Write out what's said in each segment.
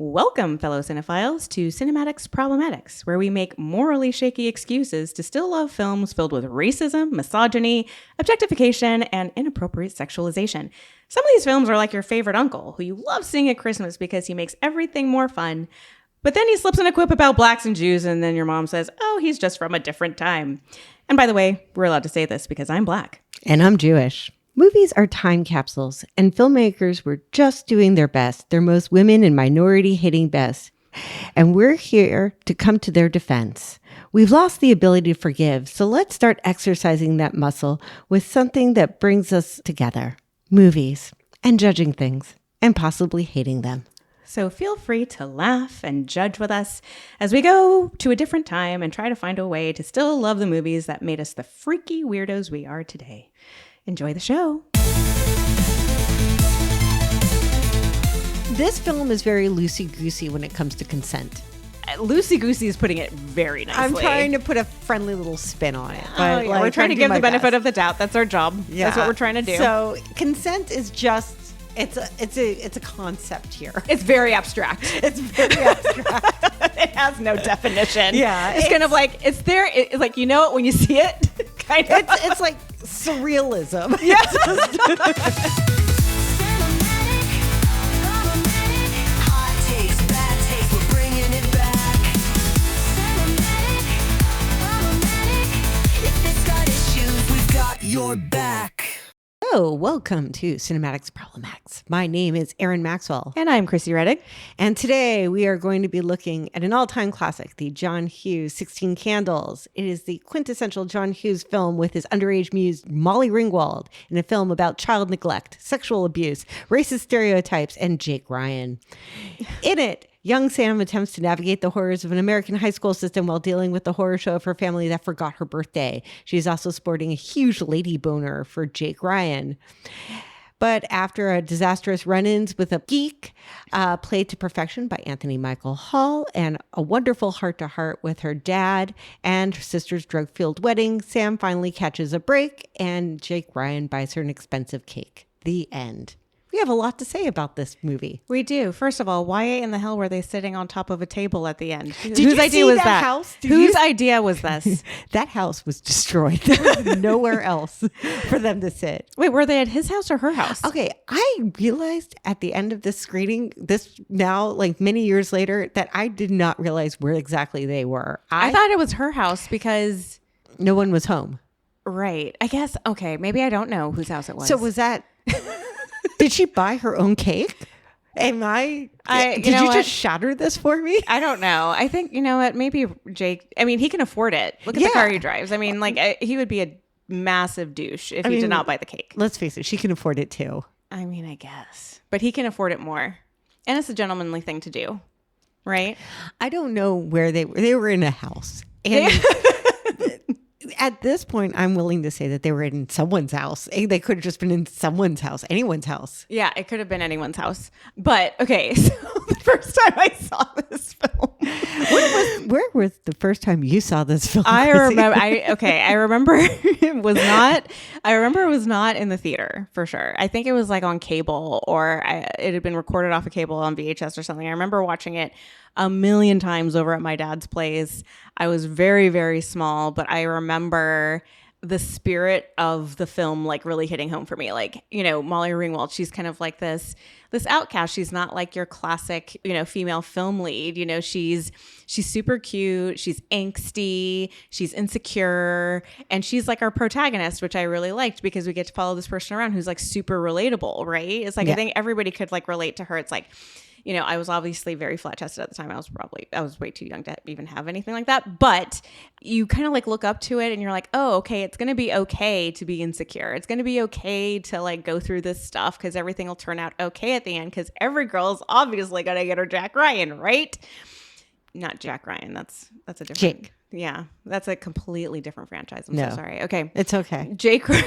Welcome, fellow cinephiles, to Cinematics Problematics, where we make morally shaky excuses to still love films filled with racism, misogyny, objectification, and inappropriate sexualization. Some of these films are like your favorite uncle, who you love seeing at Christmas because he makes everything more fun. But then he slips in a quip about blacks and Jews, and then your mom says, oh, he's just from a different time. And by the way, we're allowed to say this because I'm black. And I'm Jewish. Movies are time capsules, and filmmakers were just doing their best, their most women and minority hitting best. And we're here to come to their defense. We've lost the ability to forgive, so let's start exercising that muscle with something that brings us together. Movies, and judging things, and possibly hating them. So feel free to laugh and judge with us as we go to a different time and try to find a way to still love the movies that made us the freaky weirdos we are today. Enjoy the show. This film is very loosey-goosey when it comes to consent. Loosey-goosey is putting it very nicely. I'm trying to put a friendly little spin on it. But we're trying to give the benefit of the doubt. That's our job. Yeah. That's what we're trying to do. So consent is just, it's a concept here. It's very abstract. It's very abstract. It has no definition. Yeah. It's kind of like, it's there. It's like, you know it when you see it. Kind of. It's like surrealism. Yes. Your back. Oh, welcome to Cinematics Problematics. My name is Erin Maxwell. And I'm Chrissy Reddick. And today we are going to be looking at an all-time classic, the John Hughes 16 Candles. It is the quintessential John Hughes film with his underage muse Molly Ringwald in a film about child neglect, sexual abuse, racist stereotypes, and Jake Ryan. In it, young Sam attempts to navigate the horrors of an American high school system while dealing with the horror show of her family that forgot her birthday. She's also sporting a huge lady boner for Jake Ryan. But after a disastrous run-ins with a Geek, played to perfection by Anthony Michael Hall, and a wonderful heart-to-heart with her dad and her sister's drug-fueled wedding, Sam finally catches a break, and Jake Ryan buys her an expensive cake. The end. We have a lot to say about this movie. We do. First of all, why in the hell were they sitting on top of a table at the end? Whose idea was that? House? Whose idea was this? That house was destroyed. There was nowhere else for them to sit. Wait, were they at his house or her house? Okay, I realized at the end of this screening, this now like many years later, that I did not realize where exactly they were. I thought it was her house because no one was home. Right. I guess, okay, maybe I don't know whose house it was. So was that... Did she buy her own cake? Did you just shatter this for me? I don't know. I think, you know what, maybe Jake, I mean, he can afford it. Look at the car he drives. I mean, like, he would be a massive douche if he did not buy the cake. Let's face it, she can afford it too. I mean, I guess. But he can afford it more. And it's a gentlemanly thing to do, right? I don't know where they were. They were in a house. And at this point, I'm willing to say that they were in someone's house. They could have just been in someone's house, anyone's house. Yeah, it could have been anyone's house. But, okay, so the first time I saw this film. Where was the first time you saw this film? I remember it was not in the theater, for sure. I think it was like on cable, or it had been recorded off a cable on VHS or something. I remember watching it a million times over at my dad's place. I was very, very small, but I remember the spirit of the film like really hitting home for me. Like, you know, Molly Ringwald, she's kind of like this outcast. She's not like your classic, you know, female film lead. You know, she's super cute, she's angsty, she's insecure, and she's like our protagonist, which I really liked because we get to follow this person around who's like super relatable, right? It's like, I think everybody could like relate to her. It's like, you know, I was obviously very flat chested at the time. I was way too young to even have anything like that. But you kind of like look up to it and you're like, oh, okay, it's going to be okay to be insecure. It's going to be okay to like go through this stuff because everything will turn out okay at the end because every girl's obviously going to get her Jack Ryan, right? Not Jack Ryan. That's a different... Jake. Yeah, that's a completely different franchise. I'm so sorry. Okay. It's okay. Jake Ryan.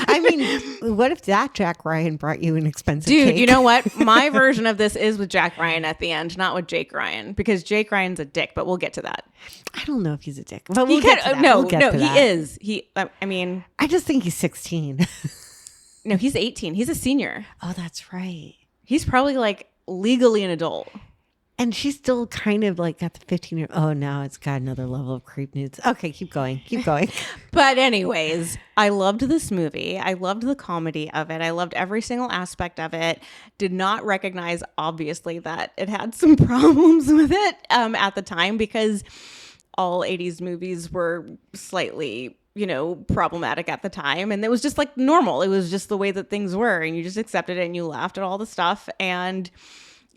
I mean, what if that Jack Ryan brought you an expensive cake? Dude, you know what? My version of this is with Jack Ryan at the end, not with Jake Ryan, because Jake Ryan's a dick, but we'll get to that. I don't know if he's a dick, but we'll get to that. No, he is. I mean... I just think he's 16. No, he's 18. He's a senior. Oh, that's right. He's probably like legally an adult. And she's still kind of like got the 15-year. Oh, now it's got another level of creep nudes. Okay, keep going. Keep going. But anyways, I loved this movie. I loved the comedy of it. I loved every single aspect of it. Did not recognize, obviously, that it had some problems with it at the time, because all 80s movies were slightly, problematic at the time. And it was just like normal. It was just the way that things were. And you just accepted it and you laughed at all the stuff. And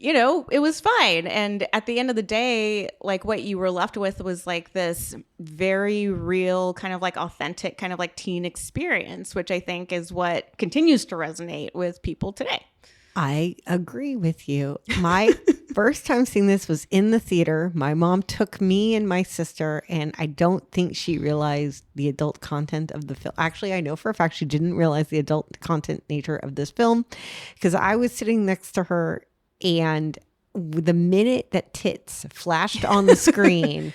it was fine. And at the end of the day, like what you were left with was like this very real kind of like authentic kind of like teen experience, which I think is what continues to resonate with people today. I agree with you. My first time seeing this was in the theater. My mom took me and my sister, and I don't think she realized the adult content of the film. Actually, I know for a fact she didn't realize the adult content nature of this film, because I was sitting next to her, and the minute that tits flashed on the screen,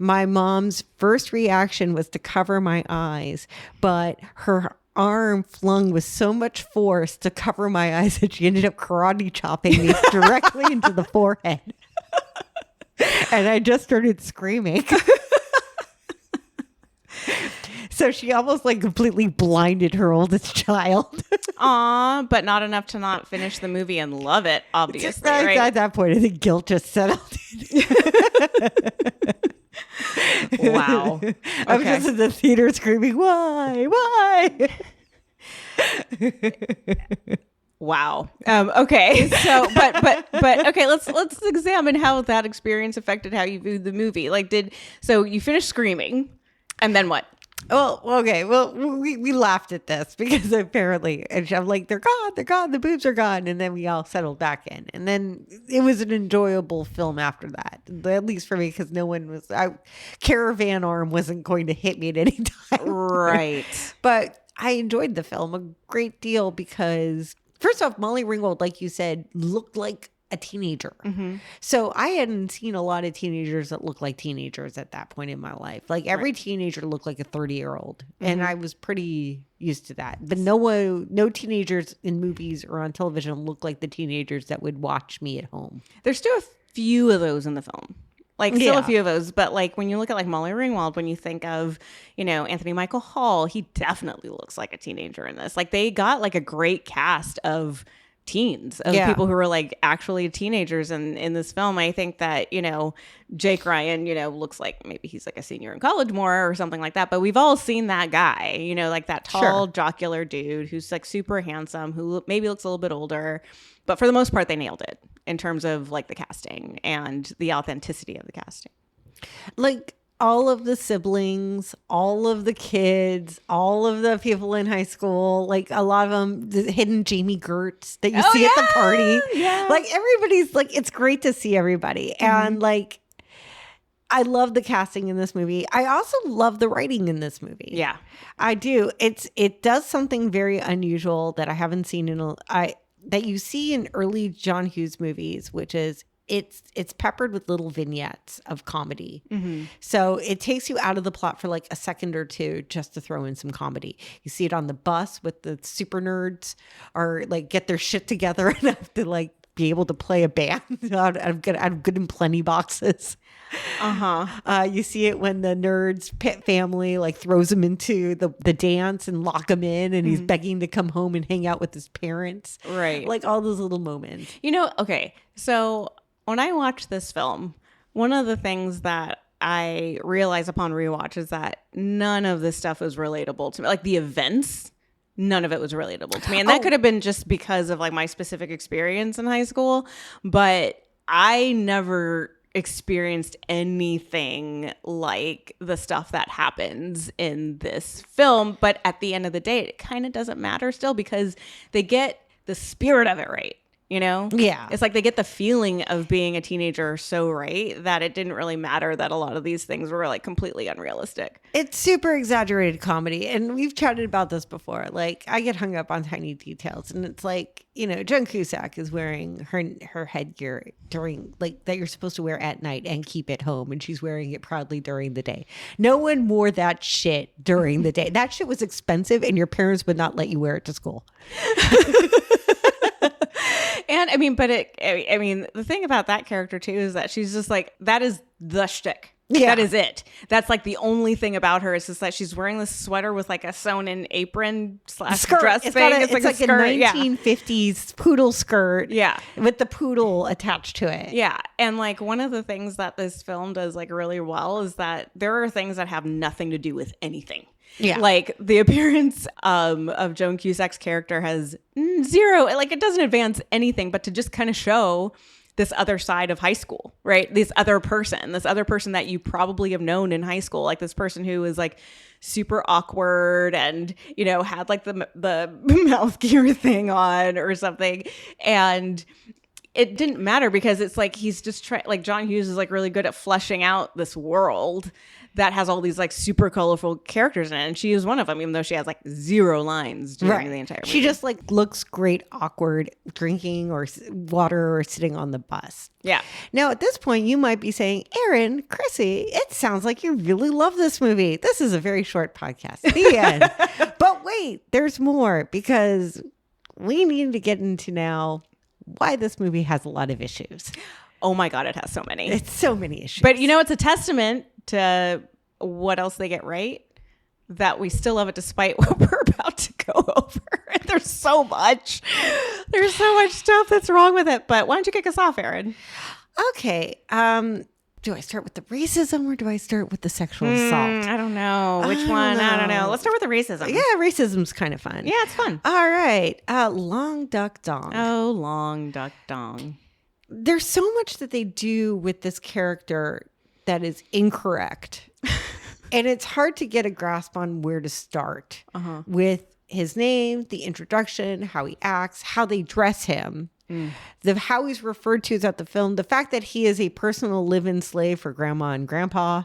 my mom's first reaction was to cover my eyes, but her arm flung with so much force to cover my eyes that she ended up karate chopping me directly into the forehead. And I just started screaming. So she almost like completely blinded her oldest child. Aw, but not enough to not finish the movie and love it, obviously, right? At that point, I think guilt just settled in. Wow. I was just in the theater screaming, why? Wow. Okay. So, but okay. Let's examine how that experience affected how you viewed the movie. So you finished screaming, and then what? Well, okay. Well, we laughed at this because apparently, and I'm like, they're gone, the boobs are gone, and then we all settled back in, and then it was an enjoyable film after that, at least for me, because caravan arm wasn't going to hit me at any time, right? But I enjoyed the film a great deal because, first off, Molly Ringwald, like you said, looked like a teenager. Mm-hmm. So I hadn't seen a lot of teenagers that looked like teenagers at that point in my life. Like every teenager looked like a 30-year-old. Mm-hmm. And I was pretty used to that. But no teenagers in movies or on television look like the teenagers that would watch me at home. There's still a few of those in the film. A few of those, but like when you look at like Molly Ringwald, when you think of, Anthony Michael Hall, he definitely looks like a teenager in this. Like they got like a great cast of teens, of people who were like actually teenagers in this film. I think that, Jake Ryan, looks like maybe he's like a senior in college more or something like that. But we've all seen that guy, like that tall, jocular dude who's like super handsome, who maybe looks a little bit older. But for the most part, they nailed it in terms of like the casting and the authenticity of the casting. Like all of the siblings, all of the kids, all of the people in high school, like a lot of them, the hidden Jamie Gertz that you see at the party. Yeah. Like everybody's like, it's great to see everybody. Mm-hmm. And like, I love the casting in this movie. I also love the writing in this movie. Yeah, I do. It does something very unusual that I haven't seen that you see in early John Hughes movies, which is it's peppered with little vignettes of comedy. Mm-hmm. So it takes you out of the plot for like a second or two just to throw in some comedy. You see it on the bus with the super nerds or like get their shit together and have to like be able to play a band out of good and plenty boxes. You see it when the nerd's pet family like throws him into the dance and lock him in, and he's begging to come home and hang out with his parents. Right. Like all those little moments. Okay. So when I watched this film, one of the things that I realized upon rewatch is that none of this stuff was relatable to me. Like the events, none of it was relatable to me. And that could have been just because of like my specific experience in high school. But I never experienced anything like the stuff that happens in this film. But at the end of the day, it kind of doesn't matter still because they get the spirit of it right. Yeah. It's like they get the feeling of being a teenager so right that it didn't really matter that a lot of these things were like completely unrealistic. It's super exaggerated comedy. And we've chatted about this before. Like I get hung up on tiny details, and it's like, Joan Cusack is wearing her headgear during like that you're supposed to wear at night and keep it home. And she's wearing it proudly during the day. No one wore that shit during the day. That shit was expensive and your parents would not let you wear it to school. And I mean, the thing about that character too is that she's just like, that is the shtick. Yeah. That is it. That's like the only thing about her is just that she's wearing this sweater with like a sewn in apron / dress thing. It's like a skirt. 1950s poodle skirt. Yeah. With the poodle attached to it. Yeah. And like one of the things that this film does like really well is that there are things that have nothing to do with anything. Yeah. Like the appearance of Joan Cusack's character has zero, like it doesn't advance anything, but to just kind of show this other side of high school, right? This other person that you probably have known in high school, like this person who is like super awkward and, you know, had like the mouth gear thing on or something. And it didn't matter because it's like he's just like John Hughes is like really good at fleshing out this world that has all these like super colorful characters in it. And she is one of them, even though she has like zero lines during the entire movie. She just like looks great, awkward, drinking or water or sitting on the bus. Yeah. Now, at this point, you might be saying, Erin, Chrissy, it sounds like you really love this movie. This is a very short podcast. The end. But wait, there's more because we need to get into now why this movie has a lot of issues. Oh my God, it has so many. It's so many issues. But you know, it's a testament to what else they get right that we still love it despite what we're about to go over. There's so much stuff that's wrong with it. But why don't you kick us off, Erin? Okay. Do I start with the racism or do I start with the sexual assault? I don't know. Which one? I don't know. Let's start with the racism. Yeah, racism's kind of fun. Yeah, it's fun. All right. Long Duck Dong. Oh, Long Duck Dong. There's so much that they do with this character that is incorrect. And it's hard to get a grasp on where to start with his name, the introduction, how he acts, how they dress him, how he's referred to throughout the film, the fact that he is a personal live-in slave for grandma and grandpa,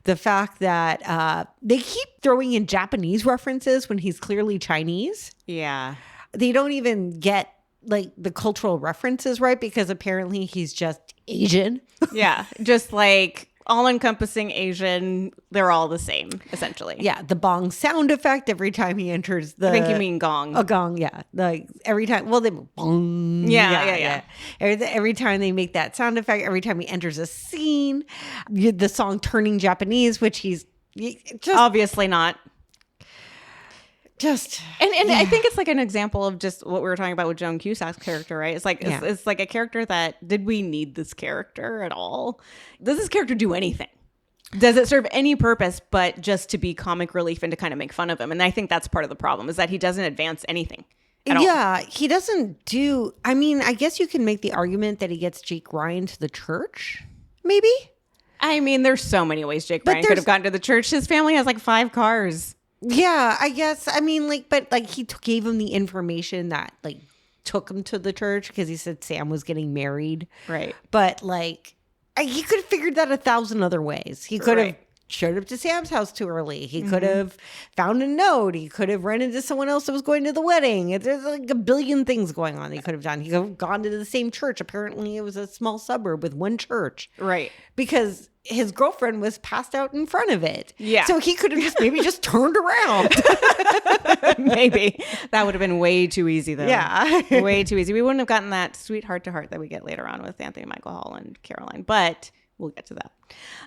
the fact that they keep throwing in Japanese references when he's clearly Chinese. Yeah. They don't even get like the cultural references right because apparently he's just Asian. Yeah. Just like all-encompassing Asian. They're all the same, essentially. Yeah. The bong sound effect every time he enters the... I think you mean gong. A gong, yeah. Like every time... Well, they... Bong. Yeah. Every time they make that sound effect, every time he enters a scene, the song Turning Japanese, which he's... just obviously not. Just and I think it's like an example of just what we were talking about with Joan Cusack's character, right? It's like it's like a character that did we need this character at all? Does this character do anything? Does it serve any purpose but just to be comic relief and to kind of make fun of him? And I think that's part of the problem is that he doesn't advance anything. Yeah, he doesn't do. I mean, I guess you can make the argument that he gets Jake Ryan to the church, maybe. I mean, there's so many ways Jake Ryan could have gotten to the church. His family has like 5 cars. Yeah, I guess. I mean, like, but like he gave him the information that like took him to the church because he said Sam was getting married. Right. But like, he could have figured that 1,000 other ways. He could have showed up to Sam's house too early. He could have found a note. He could have run into someone else that was going to the wedding. There's like a billion things going on he could have done. He could have gone to the same church. Apparently, it was a small suburb with one church. Right. Because his girlfriend was passed out in front of it. Yeah. So he could have just maybe just turned around. Maybe. That would have been way too easy, though. Yeah. Way too easy. We wouldn't have gotten that sweet heart-to-heart that we get later on with Anthony Michael Hall and Caroline. But we'll get to that.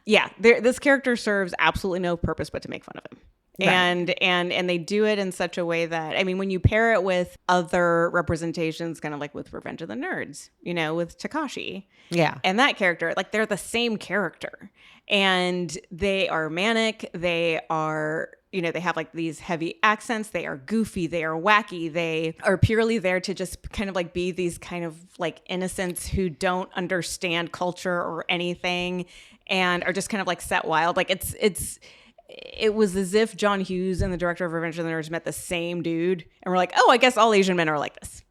Yeah. This character serves absolutely no purpose but to make fun of him. Right. And they do it in such a way that, I mean, when you pair it with other representations, kind of like with Revenge of the Nerds, you know, with Takashi. Yeah. And that character, like they're the same character. And they are manic. They are, you know, they have like these heavy accents. They are goofy. They are wacky. They are purely there to just kind of like be these kind of like innocents who don't understand culture or anything and are just kind of like set wild. Like it was as if John Hughes and the director of Revenge of the Nerds met the same dude and were like, oh, I guess all Asian men are like this.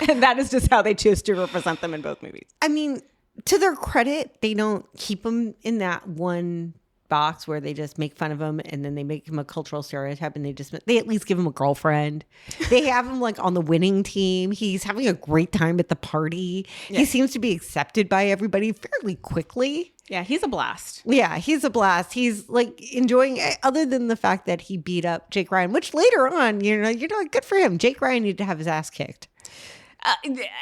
And that is just how they choose to represent them in both movies. I mean, to their credit, they don't keep them in that one box where they just make fun of him and then they make him a cultural stereotype and they at least give him a girlfriend. They have him like on the winning team. He's having a great time at the party. Yeah. He seems to be accepted by everybody fairly quickly. Yeah, he's a blast. Yeah, he's a blast. He's like enjoying it, other than the fact that he beat up Jake Ryan, which later on, you know, good for him. Jake Ryan needed to have his ass kicked.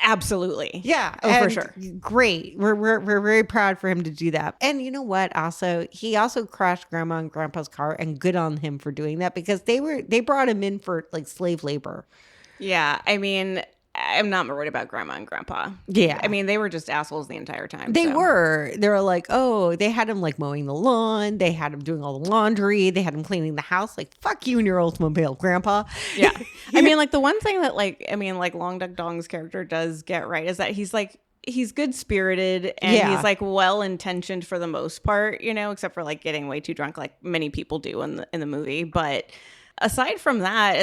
Absolutely. Yeah. Oh, for sure. Great. We're very proud for him to do that. And you know what? Also, he also crashed Grandma and Grandpa's car, and good on him for doing that because they brought him in for like slave labor. Yeah. I mean, I'm not worried about Grandma and Grandpa. Yeah. I mean, they were just assholes the entire time. They were. They were like, oh, they had him like mowing the lawn. They had him doing all the laundry. They had him cleaning the house. Like, fuck you and your Oldsmobile, Grandpa. Yeah. I mean, like the one thing that like Long Duck Dong's character does get right is that he's good spirited and he's like well intentioned for the most part, you know, except for like getting way too drunk like many people do in the movie. But aside from that,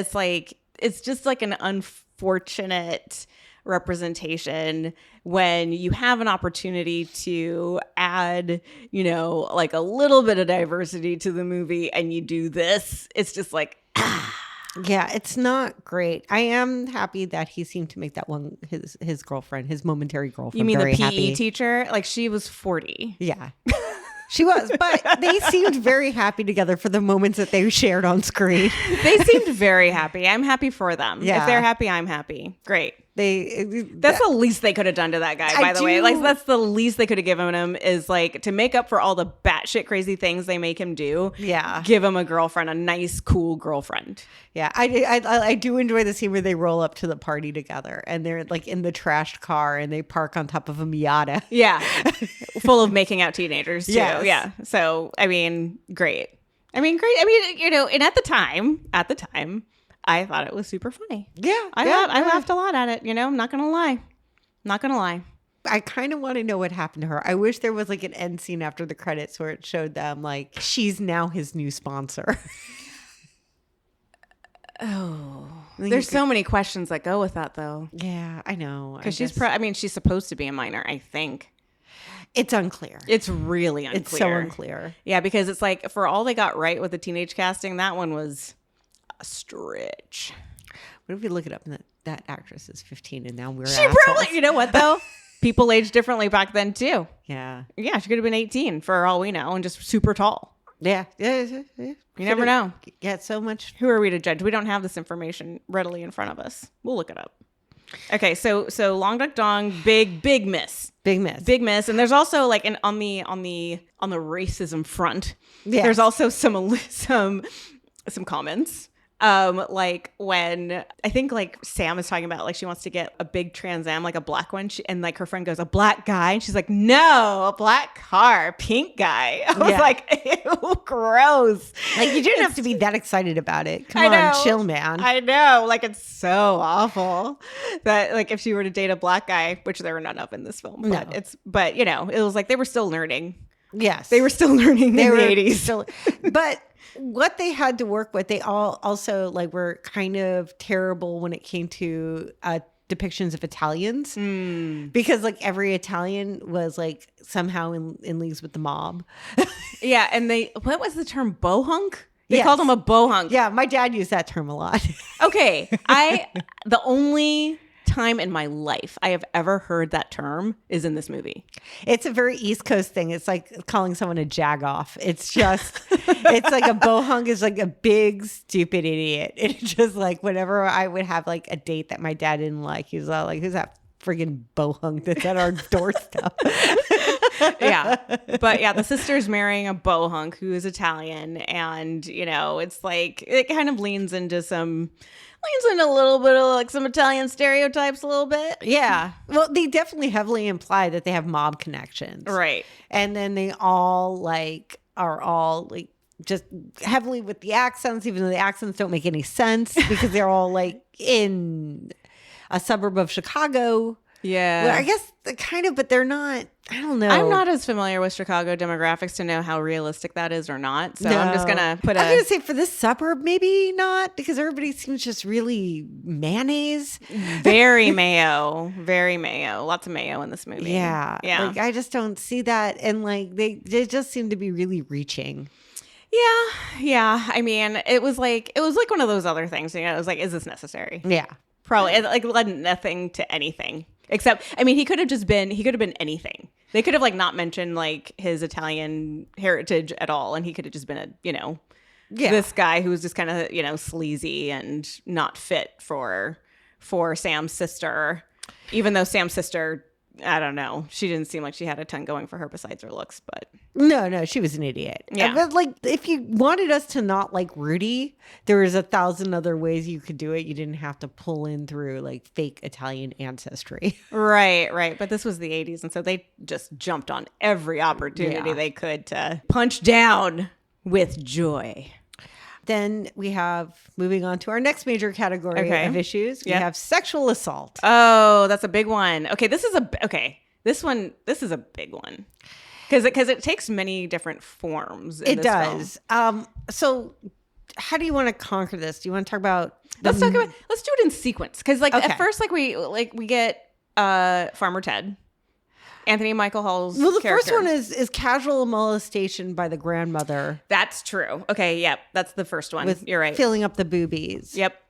it's just like an unfortunate representation when you have an opportunity to add, you know, like a little bit of diversity to the movie and you do this. It's just like, Yeah, it's not great. I am happy that he seemed to make that one his girlfriend, his momentary girlfriend. You mean very the PE happy. teacher? Like she was 40. Yeah. She was, but they seemed very happy together for the moments that they shared on screen. They seemed very happy. I'm happy for them. Yeah. If they're happy, I'm happy. Great. That's the least they could have done to that guy, by the way. Like, that's the least they could have given him is like to make up for all the batshit crazy things they make him do. Yeah. Give him a girlfriend, a nice, cool girlfriend. Yeah. I do enjoy the scene where they roll up to the party together and they're like in the trashed car and they park on top of a Miata. Yeah. Full of making out teenagers, too. Yes. Yeah. So, I mean, great. I mean, you know, and at the time, I thought it was super funny. Yeah. I laughed a lot at it, you know, I'm not going to lie. I kind of want to know what happened to her. I wish there was like an end scene after the credits where it showed them like she's now his new sponsor. Oh, there's so many questions that go with that though. Yeah, I know. Because she's supposed to be a minor, I think. It's unclear. It's really unclear. It's so unclear. Yeah, because it's like for all they got right with the teenage casting, that one was a stretch. What if we look it up and that actress is 15 and now we're She assholes? probably, you know what though? People aged differently back then too. Yeah. Yeah, she could have been 18 for all we know and just super tall. Yeah. You never know. Yeah, so much. Who are we to judge? We don't have this information readily in front of us. We'll look it up. Okay, so Long Duck Dong, big miss. Big miss. Big miss. And there's also like on the racism front, Yes. there's also some comments. Like when I think like Sam is talking about like she wants to get a big Trans Am, like a black one, and like her friend goes, a black guy, and she's like, no, a black car, pink guy. I was like, ew, gross. Like you didn't have to be that excited about it. Come on, chill, man. I know, like it's so awful that like if she were to date a black guy, which there were none of in this film, but you know, it was like they were still learning. Yes, they were still learning in the 80s. But what they had to work with, they all also like were kind of terrible when it came to depictions of Italians, because like every Italian was like somehow in leagues with the mob. Yeah, and what was the term, bohunk? They called him a bohunk. Yeah, my dad used that term a lot. Okay, the only time in my life I have ever heard that term is in this movie. It's a very East Coast thing. It's like calling someone a jagoff. It's just, it's like a bohunk is like a big stupid idiot. It's just like whenever I would have like a date that my dad didn't like, he was all like, who's that friggin' bohunk that's at our doorstep? Yeah, but yeah, the sister's marrying a bohunk who is Italian, and you know, it's like it kind of leans into a little bit of like some Italian stereotypes a little bit. Yeah. Well, they definitely heavily imply that they have mob connections. Right. And then they all like are all like just heavily with the accents, even though the accents don't make any sense because they're all like in a suburb of Chicago. Yeah. Well, I guess kind of, but they're not, I don't know. I'm not as familiar with Chicago demographics to know how realistic that is or not. So I'm just going to put I'm going to say for this suburb, maybe not, because everybody seems just really mayonnaise. Very mayo. Very mayo. Lots of mayo in this movie. Yeah. Yeah. Like, I just don't see that. And like, they just seem to be really reaching. Yeah. I mean, it was like one of those other things, you know, it was like, is this necessary? Yeah. Probably. It like led nothing to anything. Except, I mean, he could have been anything. They could have like not mentioned like his Italian heritage at all. And he could have just been this guy who was just kind of, you know, sleazy and not fit for Sam's sister. Even though Sam's sister, I don't know, she didn't seem like she had a ton going for her besides her looks, but No, she was an idiot. Yeah. But like, if you wanted us to not like Rudy, there was 1,000 other ways you could do it. You didn't have to pull in through like fake Italian ancestry. Right. But this was the 80s, and so they just jumped on every opportunity Yeah. they could to punch down with joy. Then we have, moving on to our next major category Okay. of issues, we Yeah. have sexual assault. Oh, that's a big one. Okay, this is a big one. Because it takes many different forms. It does. So how do you want to conquer this? Do you want to talk about Let's do it in sequence. Because Okay. at first we get Farmer Ted, Anthony Michael Hall's Well, the character. first one is casual molestation by the grandmother That's true. Okay, yep, that's the first one. with You're right. filling up the boobies. Yep.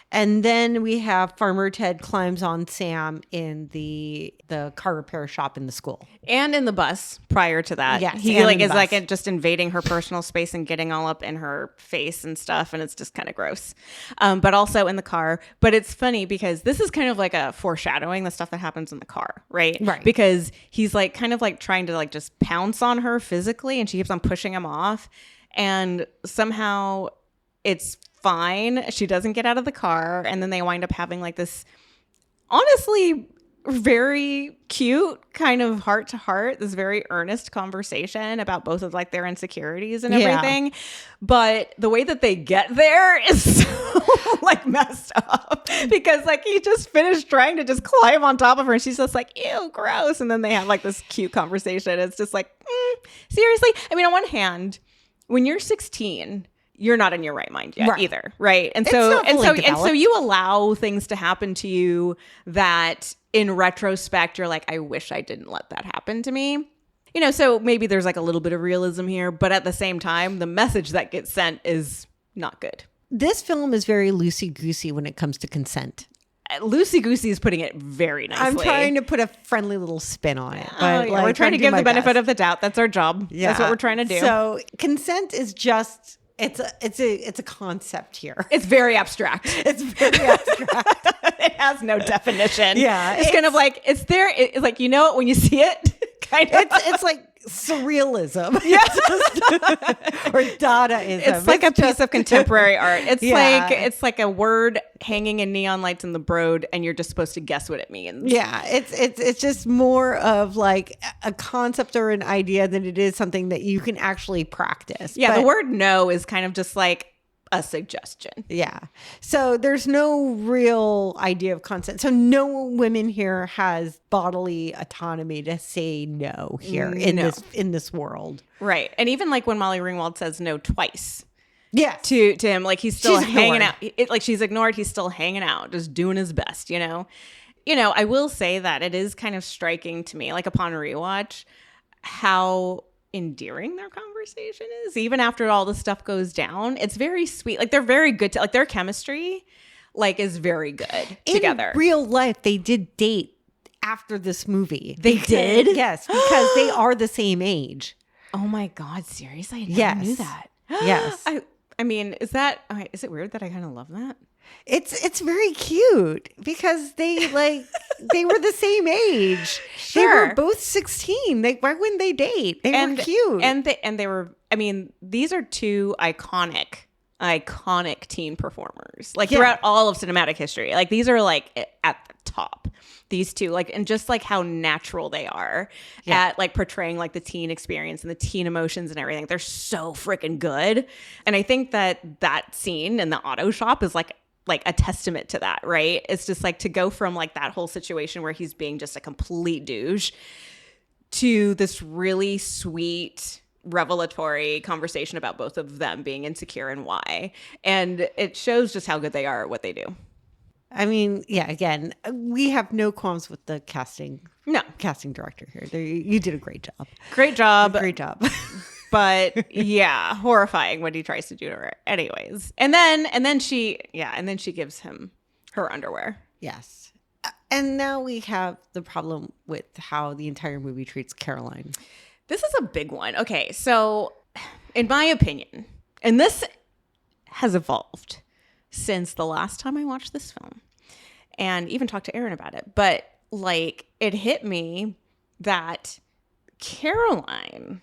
And then we have Farmer Ted climbs on Sam in the car repair shop in the school. And in the bus prior to that. Yes, He and like in the is like bus. just invading her personal space and getting all up in her face and stuff, and it's just kind of gross. But also in the car. But it's funny because this is kind of like a foreshadowing the stuff that happens in the car, right? Right. Because he's like kind of like trying to like just pounce on her physically, and she keeps on pushing him off, and somehow it's fine. She doesn't get out of the car, and then they wind up having like this honestly very cute kind of heart to heart, this very earnest conversation about both of like their insecurities and Yeah. everything. But the way that they get there is so like messed up, because like he just finished trying to just climb on top of her and she's just like, ew, gross. And then they have like this cute conversation. It's just like, seriously? I mean, on one hand, when you're 16, you're not in your right mind yet Right. either, right? And It's so not and fully so and so developed. you allow things to happen to you that in retrospect you're like, I wish I didn't let that happen to me. You know, so maybe there's like a little bit of realism here, but at the same time, the message that gets sent is not good. This film is very loosey-goosey when it comes to consent. Loosey Goosey is putting it very nicely. I'm trying to put a friendly little spin on it. Oh, But yeah, like, we're trying to do give my the benefit best. of the doubt. That's our job. That's what we're trying to do. So consent is just it's a concept here. It's very abstract. It's very abstract. It has no definition. Yeah, It's kind of like, it's there. It's like, you know it when you see it. Kind of. It's like surrealism. Yes. Or Dadaism. It's like a piece of contemporary art. It's Yeah. it's like a word hanging in neon lights in the Broad, and you're just supposed to guess what it means. Yeah, it's just more of like a concept or an idea than it is something that you can actually practice. Yeah, But- the word no is kind of just like a suggestion. Yeah. So there's no real idea of consent. So no women here has bodily autonomy to say no here No. in this world. Right. And even like when Molly Ringwald says no twice Yes. to him, like he's still She's hanging ignored. out. Like she's ignored. He's still hanging out, just doing his best, you know? You know, I will say that it is kind of striking to me, like upon rewatch, how endearing their conversation is. Even after all the stuff goes down, it's very sweet. Like they're very good to, like their chemistry like is very good together. In real life, they did date after this movie. They did? Yes, because they are the same age. Oh my God, seriously? I never Yes. knew that. Yes. I mean, is it weird that I kind of love that? It's very cute because they were the same age. They Sure. were both 16. Why wouldn't they date? They were cute. And they were, I mean, these are two iconic teen performers. Like Yeah. throughout all of cinematic history. Like these are like at the top. These two, like, and just like how natural they are at like portraying like the teen experience and the teen emotions and everything. They're so freaking good. And I think that scene in the auto shop is like a testament to that, right? It's just like to go from like that whole situation where he's being just a complete douche to this really sweet revelatory conversation about both of them being insecure and why. And it shows just how good they are at what they do. I mean, yeah, again, we have no qualms with the casting No, director here. You did a great job. great job. Great job. But yeah, horrifying what he tries to do to her. Anyways. And then she gives him her underwear. Yes. And now we have the problem with how the entire movie treats Caroline. This is a big one. Okay, so in my opinion, and this has evolved since the last time I watched this film. and even talked to Aaron about it. But like, it hit me that Caroline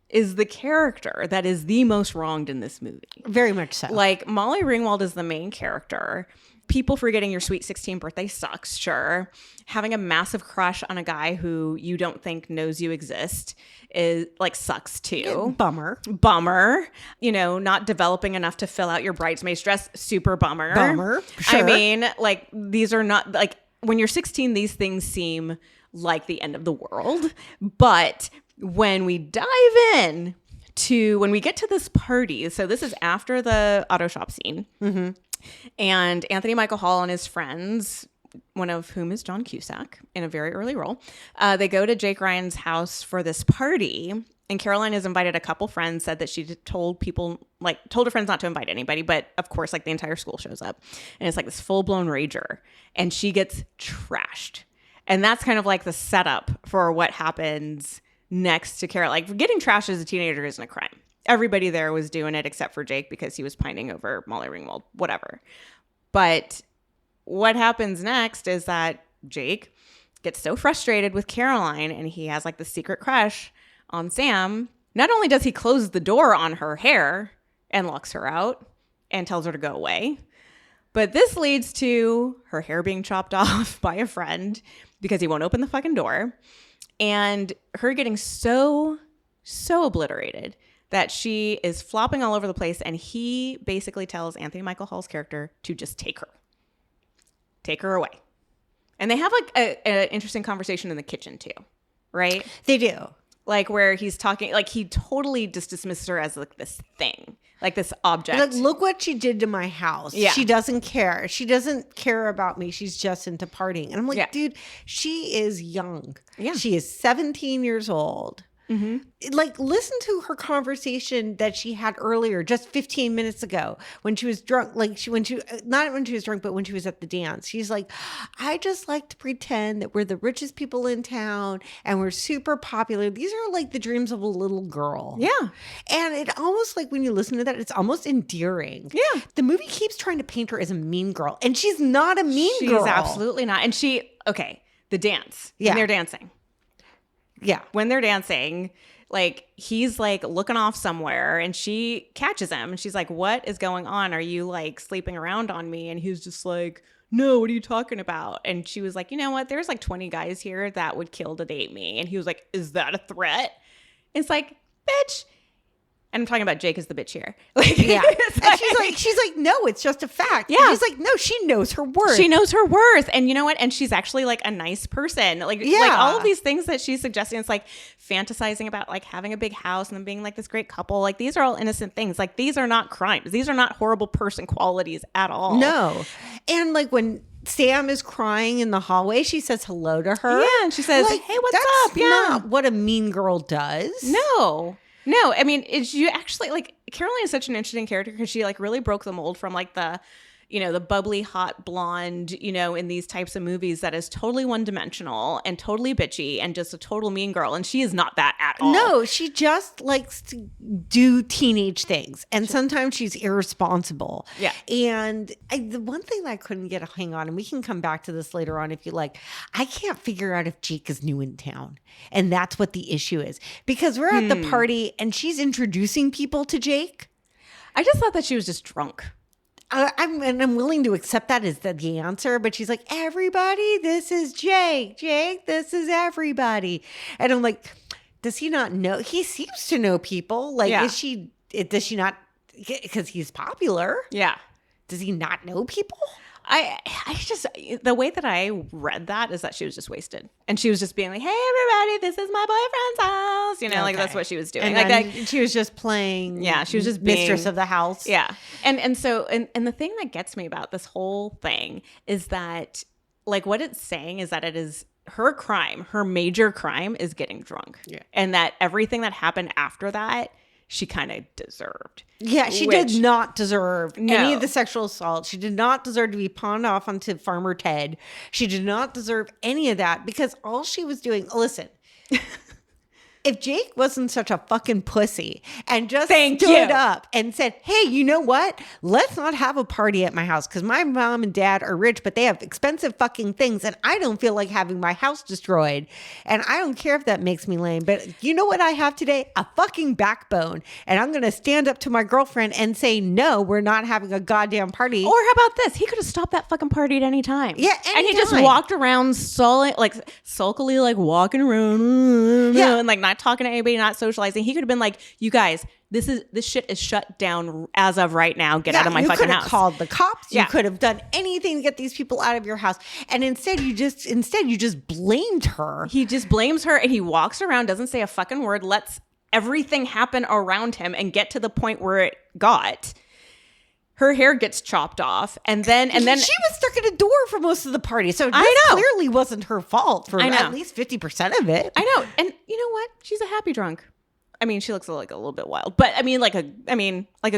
is the character that is the most wronged in this movie. Very much so. Like, Molly Ringwald is the main character. People forgetting your sweet 16th birthday sucks, sure. Having a massive crush on a guy who you don't think knows you exist is like sucks too. Bummer. You know, not developing enough to fill out your bridesmaid's dress, super bummer. Sure. I mean, like, these are not, like, when you're 16, these things seem like the end of the world. But when we dive in to, when we get to this party, so this is after the auto shop scene. Mm-hmm. And Anthony Michael Hall and his friends, one of whom is John Cusack in a very early role, they go to Jake Ryan's house for this party. And Caroline has invited a couple friends, said that she told her friends not to invite anybody. But of course, like, the entire school shows up. And it's like this full-blown rager. And she gets trashed. And that's kind of like the setup for what happens next to Caroline. Like, getting trashed as a teenager isn't a crime. Everybody there was doing it except for Jake because he was pining over Molly Ringwald, whatever. But what happens next is that Jake gets so frustrated with Caroline, and he has like the secret crush on Sam. Not only does he close the door on her hair and locks her out and tells her to go away, but this leads to her hair being chopped off by a friend because he won't open the fucking door, and her getting so obliterated that she is flopping all over the place. And he basically tells Anthony Michael Hall's character to just take her away. And they have like an interesting conversation in the kitchen too, right? They do. Like, where he's talking, like, he totally just dismisses her as like this thing, like this object. Like, look what she did to my house. Yeah. She doesn't care. She doesn't care about me. She's just into partying. And I'm like, dude, she is young. Yeah. She is 17 years old. Mm-hmm. Like, listen to her conversation that she had earlier, just 15 minutes ago, when she was drunk. Like, not when she was drunk, but when she was at the dance. She's like, I just like to pretend that we're the richest people in town and we're super popular. These are like the dreams of a little girl. Yeah. And it almost, like, when you listen to that, it's almost endearing. Yeah. The movie keeps trying to paint her as a mean girl, and she's not a mean girl. She's absolutely not. And the dance. Yeah. When they're dancing. Yeah. When they're dancing, like, he's like looking off somewhere, and she catches him, and she's like, what is going on? Are you like sleeping around on me? And he's just like, no, what are you talking about? And she was like, you know what? There's like 20 guys here that would kill to date me. And he was like, is that a threat? It's like, bitch. And I'm talking about Jake as the bitch here. Like, yeah. And she's like, no, it's just a fact. Yeah. And he's like, no, she knows her worth. She knows her worth. And you know what? And she's actually like a nice person. Like all of these things that she's suggesting, it's like fantasizing about like having a big house and then being like this great couple. Like, these are all innocent things. Like, these are not crimes. These are not horrible person qualities at all. No. And like, when Sam is crying in the hallway, she says hello to her. Yeah. And she says, like, hey, what's that's up? Yeah. not what a mean girl does. No, I mean, you actually, like, Caroline is such an interesting character because she like really broke the mold from like the bubbly hot blonde, in these types of movies that is totally one-dimensional and totally bitchy and just a total mean girl. And she is not that at all. No, she just likes to do teenage things. And sometimes she's irresponsible. Yeah. And the one thing that I couldn't get a hang on, and we can come back to this later on if you like, I can't figure out if Jake is new in town. And that's what the issue is. Because we're at the party and she's introducing people to Jake. I just thought that she was just drunk. I'm willing to accept that as the answer, but she's like, everybody, this is Jake. Jake, this is everybody. And I'm like, does he not know? He seems to know people. Like, does she not? Because he's popular. Yeah. Does he not know people? I just, the way that I read that is that she was just wasted. And she was just being like, hey, everybody, this is my boyfriend's house. Like, that's what she was doing. And she was just playing. Yeah, she was just being mistress of the house. Yeah. And so the thing that gets me about this whole thing is that, like, what it's saying is that it is her crime, her major crime is getting drunk. Yeah. And that everything that happened after that, she kind of deserved. Yeah, she did not deserve any of the sexual assault. She did not deserve to be pawned off onto Farmer Ted. She did not deserve any of that because all she was doing, listen, If Jake wasn't such a fucking pussy and just Thank stood you. up and said, hey, you know what? Let's not have a party at my house because my mom and dad are rich, but they have expensive fucking things and I don't feel like having my house destroyed. And I don't care if that makes me lame, but you know what I have today? A fucking backbone. And I'm going to stand up to my girlfriend and say, no, we're not having a goddamn party. Or how about this? He could have stopped that fucking party at any time. Yeah, and he just anytime. walked around sulkily, like walking around, Yeah. and like not talking to anybody, not socializing. He could have been like, "You guys, this shit is shut down as of right now. Get out of my fucking You could house." have called the cops. Yeah. You could have done anything to get these people out of your house, and instead you just blamed her. He just blames her, and he walks around, doesn't say a fucking word, lets everything happen around him, and get to the point where it got. Her hair gets chopped off, and then she was stuck at a door for most of the party, so this I know. clearly wasn't her fault for I know. at least 50% of it. I know. And you know what? She's a happy drunk. I mean, she looks like a little bit wild, but I mean, like a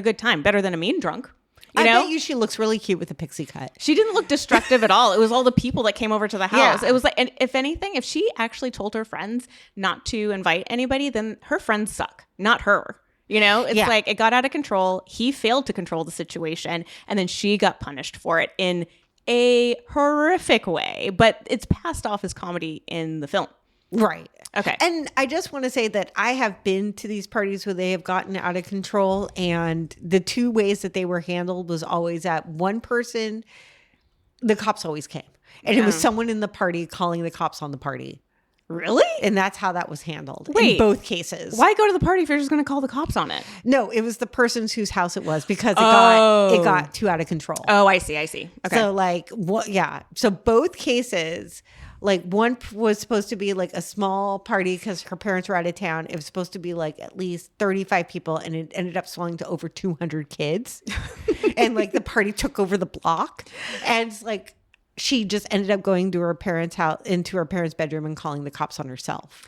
good time, better than a mean drunk. You know? I bet you she looks really cute with a pixie cut. She didn't look destructive at all. It was all the people that came over to the house. Yeah. It was like, and if anything, if she actually told her friends not to invite anybody, then her friends suck, not her. You know, it's Yeah. like it got out of control. He failed to control the situation, and then she got punished for it in a horrific way. But it's passed off as comedy in the film. Right. Okay. And I just want to say that I have been to these parties where they have gotten out of control, and the two ways that they were handled was always at one person, the cops always came. And it was someone in the party calling the cops on the party. Really? And that's how that was handled in Wait. both cases. Why go to the party if you're just going to call the cops on it? No, it was the person's whose house it was because it got too out of control. Oh, I see. Okay. So like what? Yeah. So both cases, like one was supposed to be like a small party because her parents were out of town. It was supposed to be like at least 35 people, and it ended up swelling to over 200 kids. And like the party took over the block, and it's like she just ended up going to her parents' house, into her parents' bedroom, and calling the cops on herself.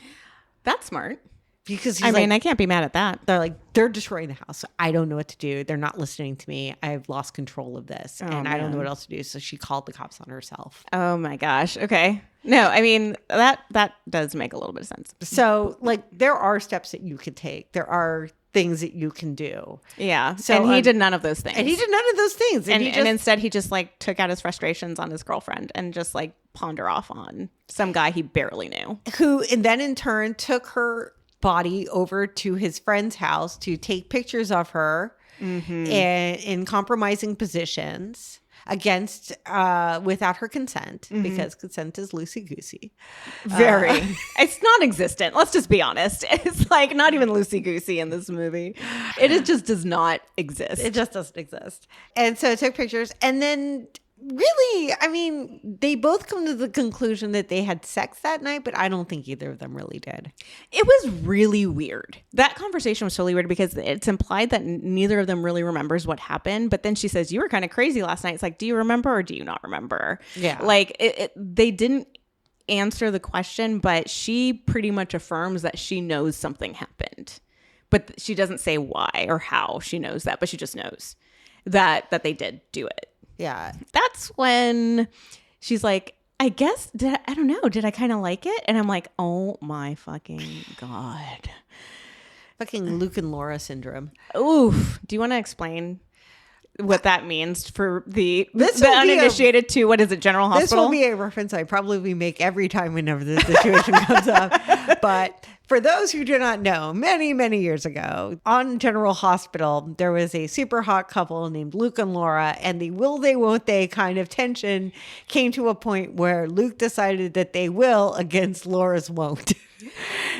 That's smart. Because I mean, I can't be mad at that. they're destroying the house. I don't know what to do. They're not listening to me. I've lost control of this, and I don't know what else to do. So she called the cops on herself. Oh my gosh. Okay. No, I mean, that does make a little bit of sense. So like there are steps that you could take. There are things that you can do. Yeah. So, and he did none of those things. And he did none of those things. And instead he just like took out his frustrations on his girlfriend and just like pawned her off on some guy he barely knew. Who and then in turn took her body over to his friend's house to take pictures of her in compromising positions against without her consent, because consent is loosey-goosey. Very. It's non-existent. Let's just be honest. It's like not even loosey-goosey in this movie. It just does not exist. It just doesn't exist. And so it took pictures, and then really, I mean, they both come to the conclusion that they had sex that night, but I don't think either of them really did. It was really weird. That conversation was totally weird because it's implied that neither of them really remembers what happened. But then she says, "You were kind of crazy last night." It's like, do you remember or do you not remember? Yeah. Like they didn't answer the question, but she pretty much affirms that she knows something happened. But she doesn't say why or how she knows that, but she just knows that they did do it. Yeah. That's when she's like, I guess, I don't know, did I kind of like it? And I'm like, oh my fucking God. Fucking Luke and Laura syndrome. Oof. Do you want to explain what that means for the This will be uninitiated to, what is it, General Hospital? This will be a reference I probably make every time whenever this situation comes up. But for those who do not know, many, many years ago on General Hospital, there was a super hot couple named Luke and Laura, and the will they, won't they kind of tension came to a point where Luke decided that they will against Laura's won't.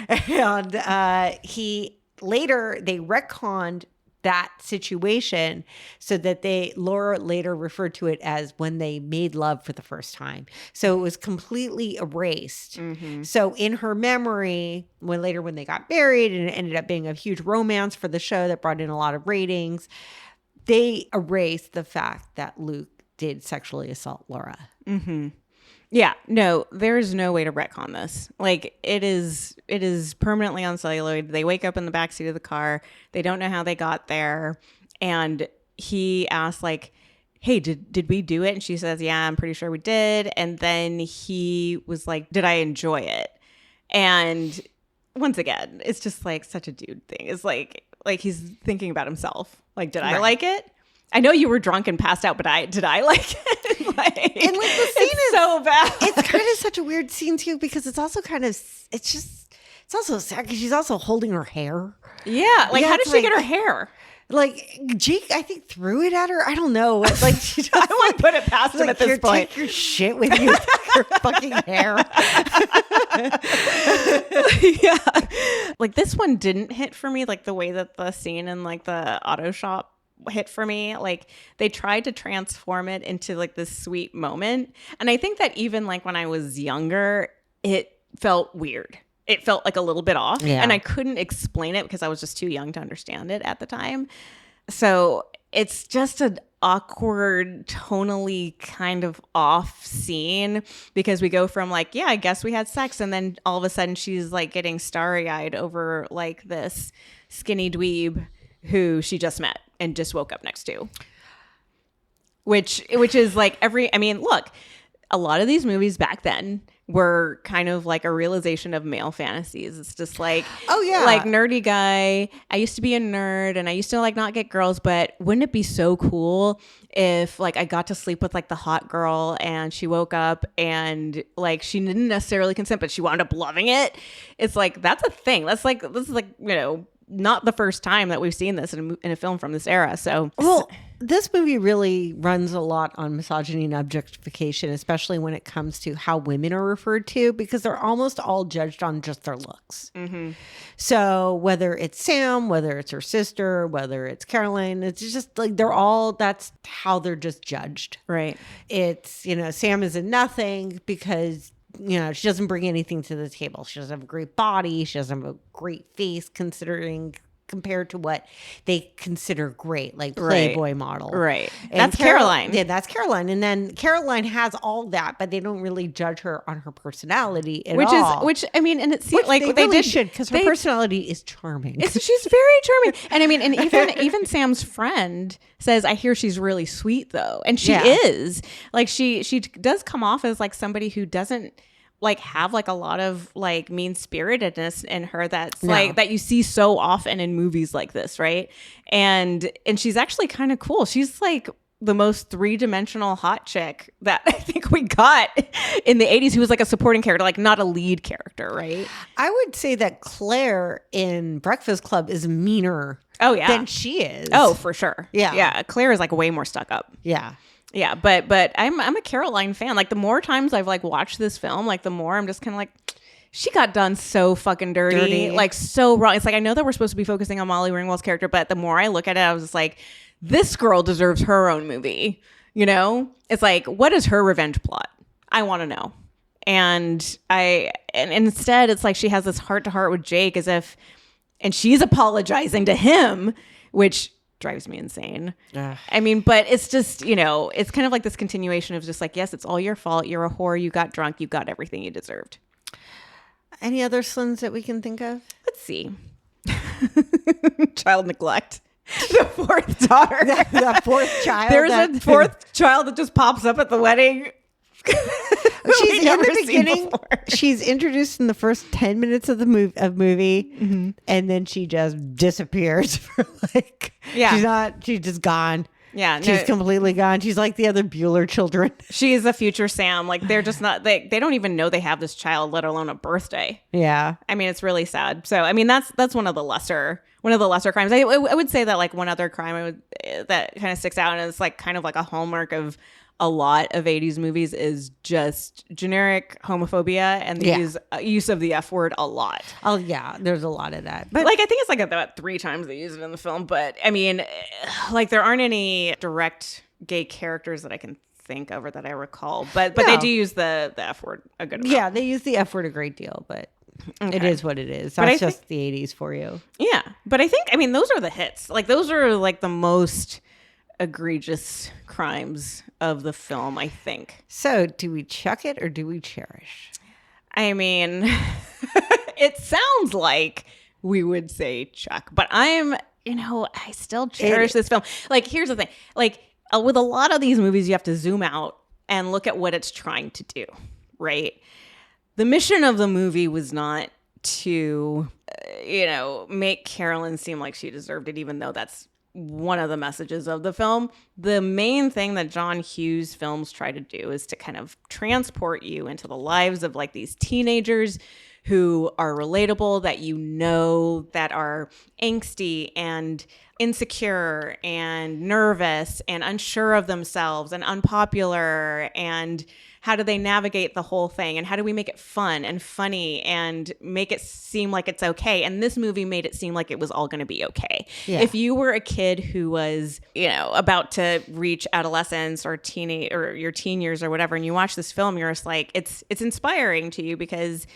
And they retconned that situation so that Laura later referred to it as when they made love for the first time. So it was completely erased. So in her memory, when they got married and it ended up being a huge romance for the show that brought in a lot of ratings, they erased the fact that Luke did sexually assault Laura. Yeah, no, there is no way to retcon this. Like it is permanently on celluloid. They wake up in the backseat of the car. They don't know how they got there. And he asks like, hey, did we do it? And she says, yeah, I'm pretty sure we did. And then he was like, did I enjoy it? And once again, it's just like such a dude thing. It's like he's thinking about himself. Like, did I like it? I know you were drunk and passed out, but did I like it? Like, and like the scene is so bad. It's kind of such a weird scene too, because it's also kind of, it's also sad because she's also holding her hair. Yeah. Like, how did she get her hair? Like, Geek, I think, threw it at her. I don't know. Like, she just, I wouldn't put it past him at this point. Take your shit with you. Your fucking hair. Yeah. Like, this one didn't hit for me, like, the way that the scene in, like, the auto shop hit for me. Like, they tried to transform it into, like, this sweet moment. And I think that even, like, when I was younger, it felt weird. It felt like a little bit off, and I couldn't explain it because I was just too young to understand it at the time. So it's just an awkward, tonally kind of off scene, because we go from like, yeah, I guess we had sex, and then all of a sudden she's like getting starry-eyed over like this skinny dweeb who she just met and just woke up next to. Which is like look, a lot of these movies back then were kind of like a realization of male fantasies. It's just like, oh yeah, like nerdy guy. I used to be a nerd and I used to like not get girls, but wouldn't it be so cool if like I got to sleep with like the hot girl and she woke up and like she didn't necessarily consent, but she wound up loving it. It's like, that's a thing. This is like, you know, not the first time that we've seen this in a film from this era. So, well, this movie really runs a lot on misogyny and objectification, especially when it comes to how women are referred to, because they're almost all judged on just their looks. Mm-hmm. So whether it's Sam, whether it's her sister, whether it's Caroline, it's just like that's how they're just judged. Right. It's, you know, Sam is a nothing because, you know, she doesn't bring anything to the table. She doesn't have a great body. She doesn't have a great face compared to what they consider great, like Playboy model. Right. And that's Caroline. Yeah, that's Caroline. And then Caroline has all that, but they don't really judge her on her personality at all. Which I mean, and it seems like they really should, because her personality is charming. She's very charming. And I mean, and even Sam's friend says, I hear she's really sweet though. And she is. Like she does come off as like somebody who doesn't like have like a lot of like mean spiritedness in her that's like that you see so often in movies like this, right? And she's actually kind of cool. She's like the most three-dimensional hot chick that I think we got in the 80s, who was like a supporting character, like not a lead character, right? I would say that Claire in Breakfast Club is meaner than she is. Oh, for sure. Yeah. Yeah. Claire is like way more stuck up. Yeah. Yeah, but I'm a Caroline fan. Like the more times I've like watched this film, like the more I'm just kind of like, she got done so fucking dirty, like so wrong. It's like, I know that we're supposed to be focusing on Molly Ringwald's character, but the more I look at it, I was just like, this girl deserves her own movie. You know, it's like, what is her revenge plot? I want to know. And instead, it's like she has this heart to heart with Jake and she's apologizing to him, which drives me insane. I mean, but it's just, you know, it's kind of like this continuation of just like, yes, it's all your fault. You're a whore. You got drunk. You got everything you deserved. Any other sins that we can think of? Let's see. Child neglect. The fourth daughter. The fourth child. There's a fourth child that just pops up at the wedding. She's in the beginning. She's introduced in the first 10 minutes of the movie, mm-hmm. and then she just disappears for like, she's just gone. Yeah, she's completely gone. She's like the other Bueller children. She is a future Sam. Like they're just not. They don't even know they have this child, let alone a birthday. Yeah, I mean, it's really sad. So I mean, that's one of the lesser crimes. I would say that like one other crime that kind of sticks out, and it's like kind of like a hallmark of a lot of 80s movies, is just generic homophobia and the use of the F word a lot. Oh yeah, there's a lot of that. But like, I think it's like about 3 times they use it in the film. But I mean, like there aren't any direct gay characters that I can think of or that I recall. But they do use the F word a good amount. Yeah, they use the F word a great deal, but it is what it is. That's just the 80s for you. Yeah. But I mean, those are the hits. Like those are like the most egregious crimes of the film, I think. So do we chuck it or do we cherish? I mean, it sounds like we would say chuck, but I still cherish this film. Like, here's the thing. Like, with a lot of these movies, you have to zoom out and look at what it's trying to do, right? The mission of the movie was not to, make Carolyn seem like she deserved it, even though that's one of the messages of the film. The main thing that John Hughes films try to do is to kind of transport you into the lives of like these teenagers who are relatable, that are angsty and insecure and nervous and unsure of themselves and unpopular, and how do they navigate the whole thing, and how do we make it fun and funny and make it seem like it's okay. And this movie made it seem like it was all going to be okay. Yeah. If you were a kid who was, about to reach adolescence or teenage or your teen years or whatever, and you watch this film, you're just like, it's inspiring to you because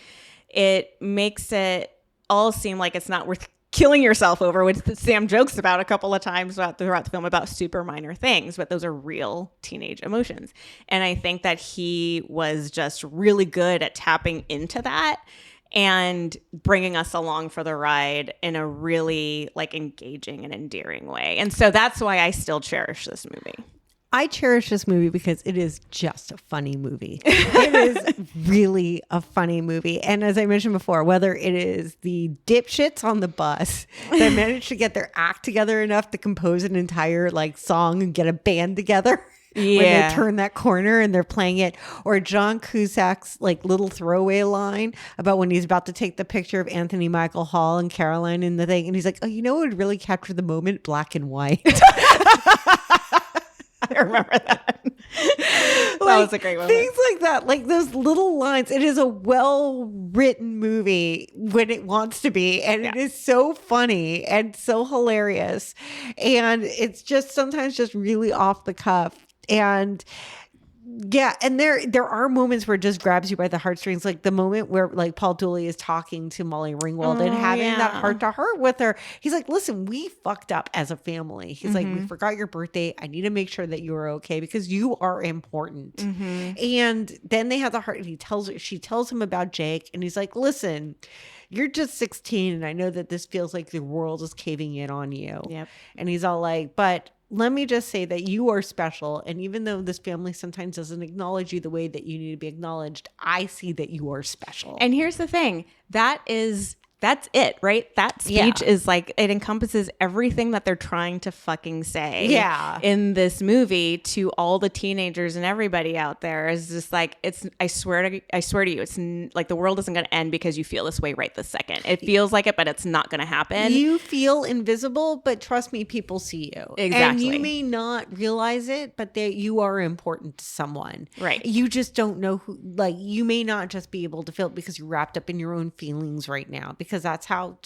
it makes it all seem like it's not worth killing yourself over, which Sam jokes about a couple of times throughout the film about super minor things, but those are real teenage emotions. And I think that he was just really good at tapping into that and bringing us along for the ride in a really like engaging and endearing way. And so that's why I still cherish this movie. I cherish this movie because it is just a funny movie. It is really a funny movie. And as I mentioned before, whether it is the dipshits on the bus that managed to get their act together enough to compose an entire like song and get a band together when they turn that corner and they're playing it, or John Cusack's like little throwaway line about when he's about to take the picture of Anthony Michael Hall and Caroline in the thing. And he's like, oh, what would really capture the moment? Black and white. I remember that. That was a great moment. Things like that, like those little lines. It is a well-written movie when it wants to be, and it is so funny and so hilarious, and it's just sometimes just really off the cuff. And and there are moments where it just grabs you by the heartstrings, like the moment where like Paul Dooley is talking to Molly Ringwald and having that heart to heart with her. He's like, listen, we fucked up as a family. He's like, we forgot your birthday. I need to make sure that you're okay because you are important. And then they have the heart. And she tells him about Jake, and he's like, listen, you're just 16, and I know that this feels like the world is caving in on you. Yep. And he's all like, but let me just say that you are special. And even though this family sometimes doesn't acknowledge you the way that you need to be acknowledged, I see that you are special. And here's the thing. That's it, right? That speech is like, it encompasses everything that they're trying to fucking say in this movie to all the teenagers and everybody out there. Is just like, I swear to you, it's like the world isn't going to end because you feel this way right this second. It feels like it, but it's not going to happen. You feel invisible, but trust me, people see you. Exactly. And you may not realize it, but you are important to someone. Right. You just don't know who, like, you may not just be able to feel it because you're wrapped up in your own feelings right now, because that's how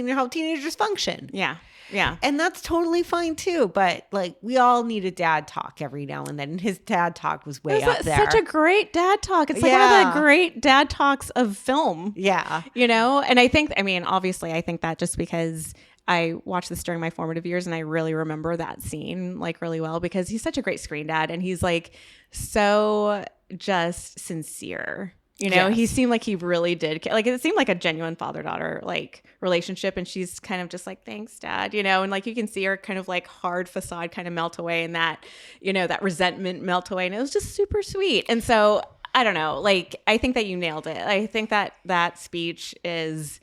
how teenagers function. Yeah. Yeah. And that's totally fine too. But like, we all need a dad talk every now and then. And his dad talk was way up there. Such a great dad talk. It's like one of the great dad talks of film. Yeah. And I think, obviously I think that just because I watched this during my formative years and I really remember that scene like really well, because he's such a great screen dad and he's like so just sincere. He seemed like he really did. Like, it seemed like a genuine father-daughter like relationship. And she's kind of just like, thanks, Dad, and like you can see her kind of like hard facade kind of melt away, and that, that resentment melt away. And it was just super sweet. And so I don't know, like, I think that you nailed it. I think that speech is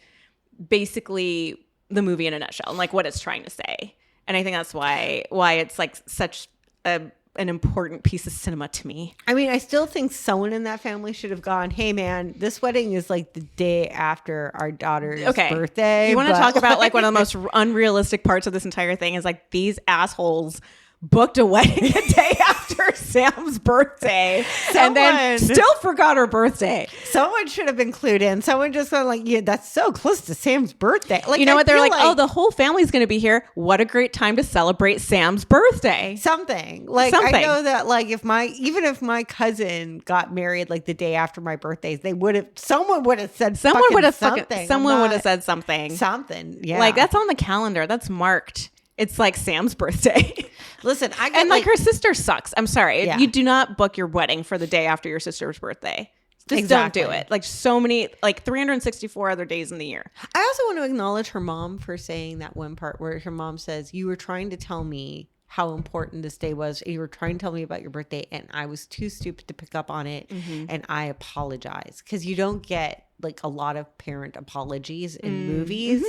basically the movie in a nutshell and like what it's trying to say. And I think that's why it's like such an important piece of cinema to me. I mean, I still think someone in that family should have gone, hey man, this wedding is like the day after our daughter's birthday. You want to talk about like one of the most unrealistic parts of this entire thing is like these assholes booked a wedding a day after Sam's birthday and then still forgot her birthday. Someone should have been clued in. Someone just went like, yeah, that's so close to Sam's birthday. Like, you know what? They're like, oh, the whole family's going to be here. What a great time to celebrate Sam's birthday. Something. I know that like even if my cousin got married like the day after my birthday, someone would have said something. Someone would have said something. Something. Yeah. Like, that's on the calendar. That's marked. It's like Sam's birthday. Listen, her sister sucks. I'm sorry. Yeah. You do not book your wedding for the day after your sister's birthday. Just don't do it. Like, so many, like 364 other days in the year. I also want to acknowledge her mom for saying that one part where her mom says, you were trying to tell me how important this day was. You were trying to tell me about your birthday and I was too stupid to pick up on it. Mm-hmm. And I apologize. Because you don't get like a lot of parent apologies in movies,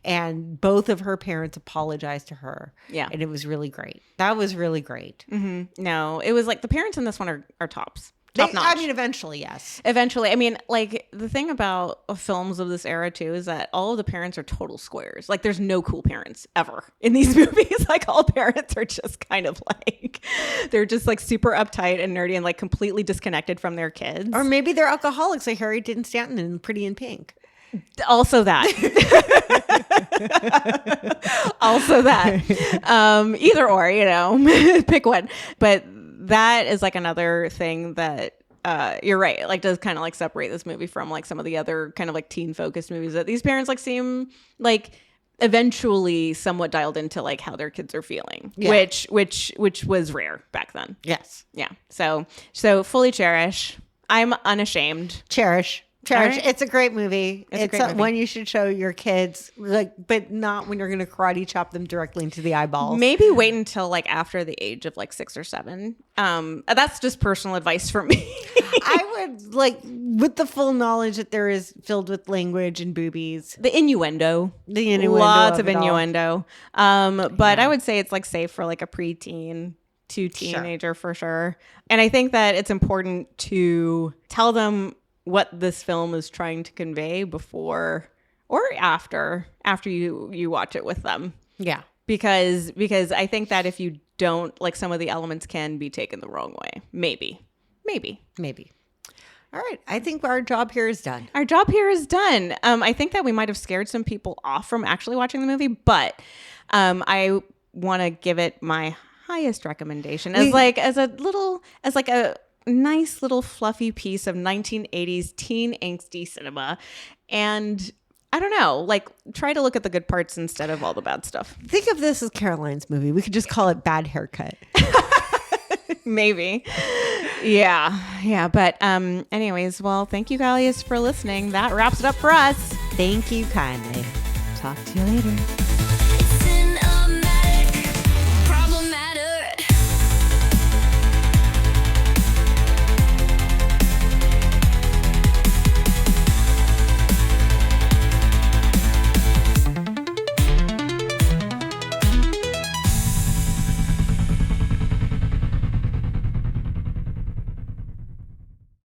and both of her parents apologized to her. Yeah. And it was really great. That was really great. No, it was like the parents in this one are tops. Top notch. I mean, eventually, yes. Eventually. I mean, like, the thing about films of this era, too, is that all of the parents are total squares. Like, there's no cool parents ever in these movies. Like, all parents are just kind of like, they're just like super uptight and nerdy and like completely disconnected from their kids. Or maybe they're alcoholics like Harry Dean Stanton in Pretty in Pink. Also that. Also that. Either or, you know, pick one. But that is like another thing that you're right, like does kind of like separate this movie from like some of the other kind of like teen focused movies that these parents like seem like eventually somewhat dialed into like how their kids are feeling, which was rare back then. Yes. Yeah. So fully cherish. I'm unashamed. Cherish. Right. It's a great movie. It's a great movie. One you should show your kids, like, but not when you're going to karate chop them directly into the eyeballs. Maybe wait until like after the age of like 6 or 7. That's just personal advice for me. I would like, with the full knowledge that there is filled with language and boobies, The innuendo, lots of innuendo. But I would say it's like safe for like a preteen to teenager for sure. And I think that it's important to tell them what this film is trying to convey before or after you watch it with them. Yeah. Because I think that if you don't, like, some of the elements can be taken the wrong way. Maybe. All right. I think our job here is done. Our job here is done. I think that we might have scared some people off from actually watching the movie, but I want to give it my highest recommendation as a nice little fluffy piece of 1980s teen angsty cinema. And I don't know, like, try to look at the good parts instead of all the bad stuff. Think of this as Caroline's movie. We could just call it Bad Haircut. Maybe. Yeah. But anyways, well, thank you guys for listening. That wraps it up for us. Thank you kindly. Talk to you later.